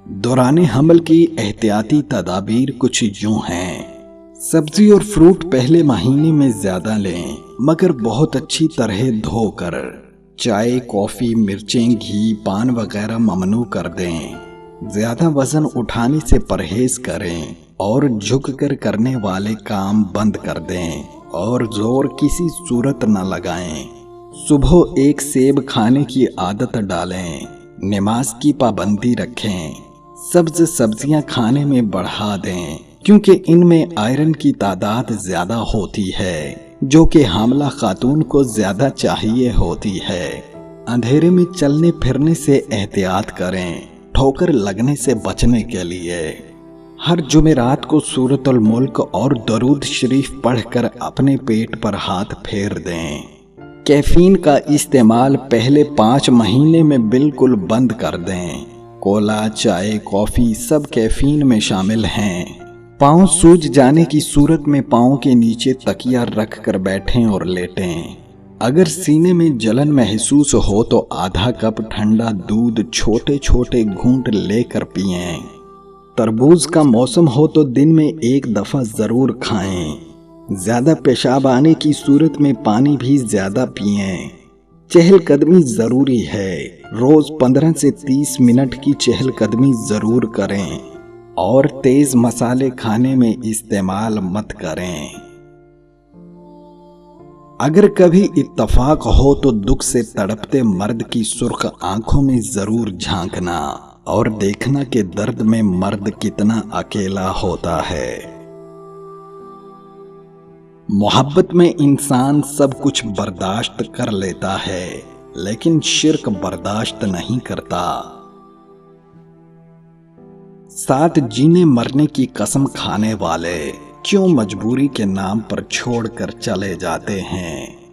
दौरान हमल की एहतियाती तदाबीर कुछ यूं हैं। सब्जी और फ्रूट पहले महीने में ज्यादा लें, मगर बहुत अच्छी तरह धोकर। चाय, कॉफी, मिर्चें, घी, पान वगैरह ममनू कर दें। ज्यादा वजन उठाने से परहेज करें और झुककर करने वाले काम बंद कर दें और जोर किसी सूरत न लगाएं। सुबह एक सेब खाने की आदत डालें। नमाज की पाबंदी रखें। सब्ज सब्जियां खाने में बढ़ा दें, क्योंकि इनमें आयरन की तादाद ज्यादा होती है, जो कि हामला खातून को ज्यादा चाहिए होती है। अंधेरे में चलने फिरने से एहतियात करें, ठोकर लगने से बचने के लिए। हर जुमेरात को सूरतुल मुल्क और दरूद शरीफ पढ़कर अपने पेट पर हाथ फेर दें। कैफीन का इस्तेमाल पहले 5 महीने में बिल्कुल बंद कर दें। कोला, चाय, कॉफी सब कैफीन में शामिल हैं। पाँव सूज जाने की सूरत में पाँव के नीचे तकिया रख कर बैठें और लेटें। अगर सीने में जलन महसूस हो तो आधा कप ठंडा दूध छोटे छोटे घूंट लेकर पिएं। तरबूज का मौसम हो तो दिन में 1 दफा जरूर खाएं। ज्यादा पेशाब आने की सूरत में पानी भी ज्यादा पिएं। चहलकदमी जरूरी है। रोज 15 से 30 मिनट की चहलकदमी जरूर करें और तेज मसाले खाने में इस्तेमाल मत करें। अगर कभी इत्तफाक हो तो दुख से तड़पते मर्द की सुर्ख आंखों में जरूर झांकना और देखना कि दर्द में मर्द कितना अकेला होता है। मोहब्बत में इंसान सब कुछ बर्दाश्त कर लेता है, लेकिन शिर्क बर्दाश्त नहीं करता। साथ जीने मरने की कसम खाने वाले क्यों मजबूरी के नाम पर छोड़कर चले जाते हैं।